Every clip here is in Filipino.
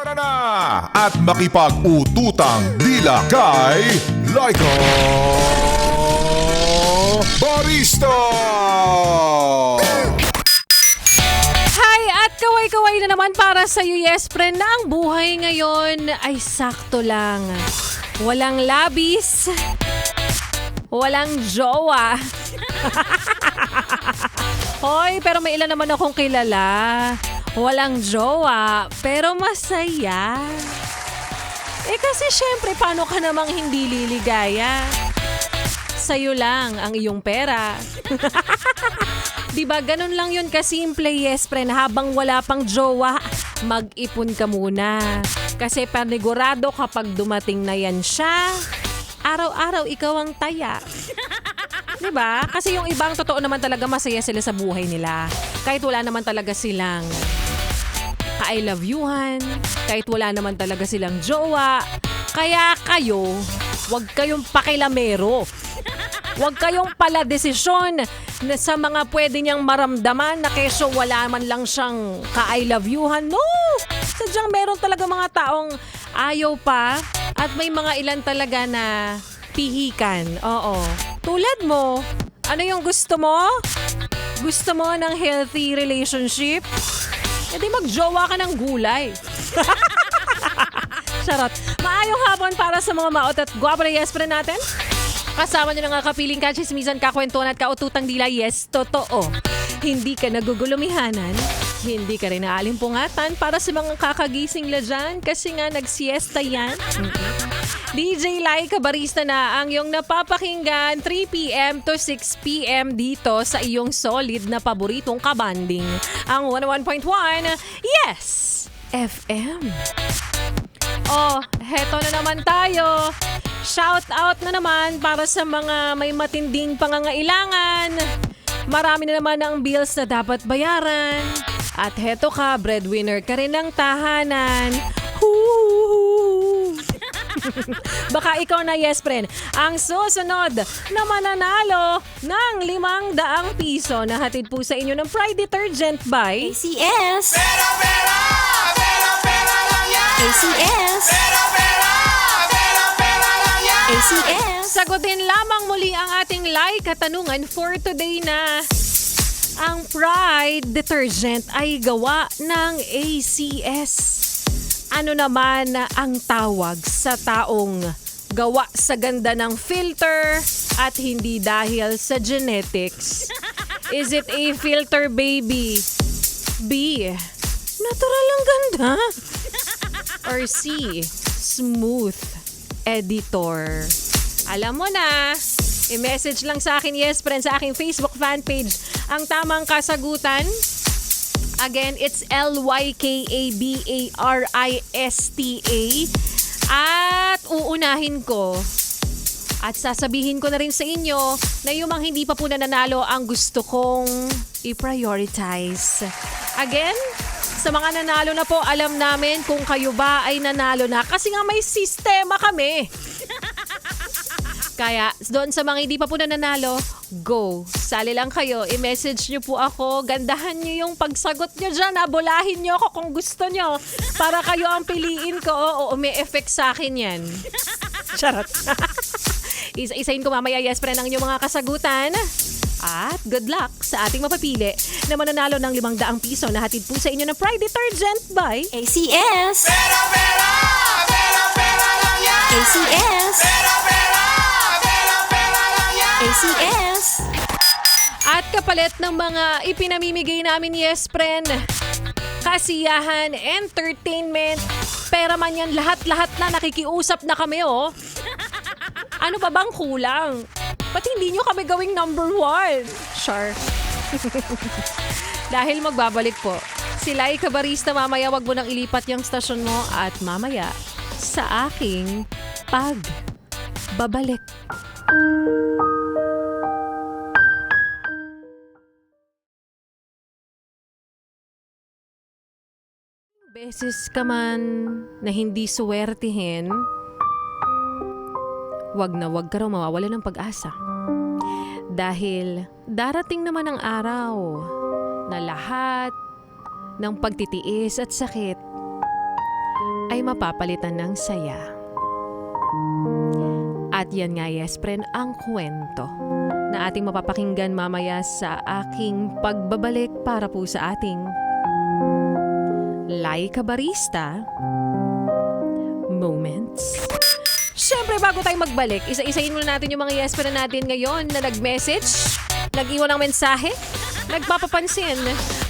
Tara na at makipag-ututang dila kay Laika Barista! Hi! At kaway-kaway na naman para sa iyo, yes friend, na ang buhay ngayon ay sakto lang. Walang labis, walang jowa. Hoy, pero may ilan naman akong kilala. Walang jowa, pero masaya. Kasi syempre, paano ka namang hindi liligaya? Sa'yo lang ang iyong pera. Diba, ganun lang yun kasimple, yes friend. Habang wala pang jowa, mag-ipon ka muna. Kasi panigurado kapag dumating na yan siya, araw-araw ikaw ang taya. Diba? Kasi yung ibang totoo naman talaga masaya sila sa buhay nila. Kahit wala naman talaga silang I love youhan, kahit wala naman talaga silang jowa. Kaya kayo, wag kayong pakilamero. Wag kayong pala desisyon na sa mga pwede niyang maramdaman na keso wala man lang siyang ka-I love youhan. No! Sadyang meron talaga mga taong ayaw pa at may mga ilan talaga na pihikan. Oo. Tulad mo, ano yung gusto mo? Gusto mo ng healthy relationship? E di magjowa ka ng gulay. Charot. Maayong hapon para sa mga maot at guwapo na yes friend natin. Kasama nyo na nga kapiling kachismisan, kakwentuhan at kaututang dila. Yes, totoo. Hindi ka nagugulumihanan. Hindi ka rin naalimpungatan para sa mga kakagising la dyan kasi nga nagsiesta yan. DJ Laika Barista na ang iyong napapakinggan 3 p.m. to 6 p.m. dito sa iyong solid na paboritong kabanding. Ang 101.1 Yes FM. Oh, heto na naman tayo. Shout out na naman para sa mga may matinding pangangailangan. Marami na naman ang bills na dapat bayaran. At heto ka, breadwinner ka rin ng tahanan. Baka ikaw na, yes friend, ang susunod na mananalo ng 500 piso na hatid po sa inyo ng Pride Detergent by ACS. Pera, pera! Pera, pera lang yan! ACS. Pera, pera! Pera, pera lang yan! ACS. Sagutin lamang muli ang ating like katanungan for today na ang Pride Detergent ay gawa ng ACS. Ano naman ang tawag sa taong gawa sa ganda ng filter at hindi dahil sa genetics? Is it A, filter baby? B, natural ang ganda? Or C, smooth editor? Alam mo na, i-message lang sa akin, yes friend, sa aking Facebook fan page ang tamang kasagutan. Again, it's LYKABARISTA. At uunahin ko at sasabihin ko na rin sa inyo na yung mga hindi pa po nananalo ang gusto kong i-prioritize. Again, sa mga nanalo na po, alam namin kung kayo ba ay nanalo na kasi nga may sistema kami. Kaya doon sa mga hindi pa po nananalo, go. Sali lang kayo. I-message nyo po ako. Gandahan nyo yung pagsagot nyo dyan. Abulahin nyo ako kung gusto nyo. Para kayo ang piliin ko. O may effect sa akin yan. Charot. Isa-isahin ko mamaya, yes friend, ang inyong mga kasagutan. At good luck sa ating mapapili na mananalo ng 500 piso na hatid po sa inyo ng Pride Detergent by ACS. Pera, pera! Pera, pera lang yan! ACS. Pera, pera! Pera, pera lang yan! ACS. At kapalit ng mga ipinamimigay namin, yes friend, kasiyahan, entertainment, pera man yan, lahat-lahat na nakikiusap na kami, oh. Ano pa bang kulang? Ba't hindi nyo kami gawing number 1? Sure. Dahil magbabalik po. Si Laika Barista, mamaya wag mo nang ilipat yung stasyon mo at mamaya sa aking pagbabalik. Beses ka man na hindi suwertihin, wag na wag ka raw mawawala ng pag-asa. Dahil darating naman ang araw na lahat ng pagtitiis at sakit ay mapapalitan ng saya. At yan nga, yes, friend, ang kwento na ating mapapakinggan mamaya sa aking pagbabalik para po sa ating Laika Barista Moments. Siyempre, bago tayo magbalik, isa-isahin muna natin yung mga yes friend natin ngayon na nag-message, nag-iwan ng mensahe, nagpapapansin,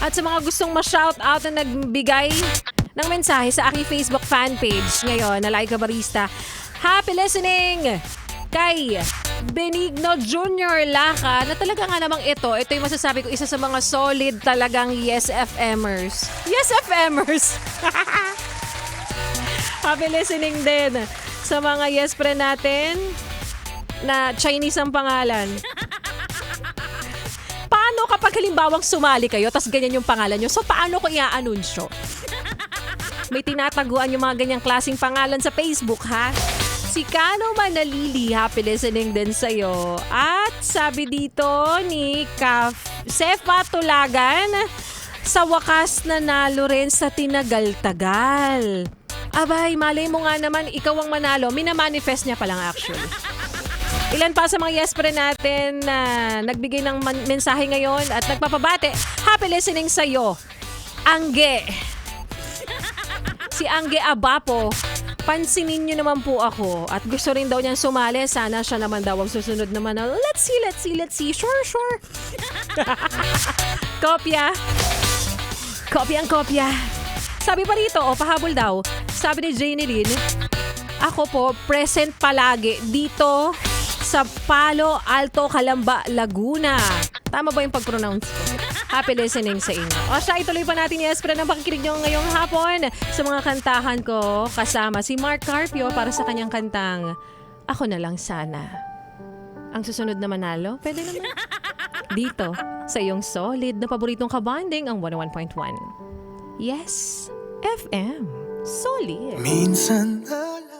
at sa mga gustong ma-shoutout na nagbigay ng mensahe sa aking Facebook fan page ngayon na Laika Barista. Happy listening kay Benigno Jr. Laka na talaga nga namang ito yung masasabi ko, isa sa mga solid talagang Yes FMers. Yes FMers! Happy listening din sa mga yes friend natin na Chinese ang pangalan. Paano kapag halimbawang sumali kayo tas ganyan yung pangalan nyo? So paano ko i-anunsyo? May tinataguan yung mga ganyang klaseng pangalan sa Facebook, ha? Si Kano Manalili, happy listening din sa'yo. At sabi dito ni Sefa Tulagan, sa wakas nanalo rin sa tinagal-tagal. Abay, malay mo nga naman, ikaw ang manalo. Minamanifest niya pa lang actually. Ilan pa sa mga yes friend natin na nagbigay ng mensahe ngayon at nagpapabate. Happy listening sa'yo, Angge. Si Angge Abapo. Pansinin niyo naman po ako at gusto rin daw niyang sumali. Sana siya naman daw ang susunod naman. Let's see. Sure. Kopya. Kopya. Sabi pa rito, pahabol daw. Sabi ni Janie Lynn, ako po present palagi dito sa Palo Alto, Calamba, Laguna. Tama ba yung pag-pronounce ko? Happy listening sa inyo. O siya, ituloy pa natin yes, pero nang pakikinig nyo ngayong hapon sa mga kantahan ko kasama si Mark Carpio para sa kanyang kantang Ako na lang sana. Ang susunod na manalo, pwede naman. Dito, sa iyong solid na paboritong kabanding ang 101.1. Yes, FM. Solid. Minsan na lang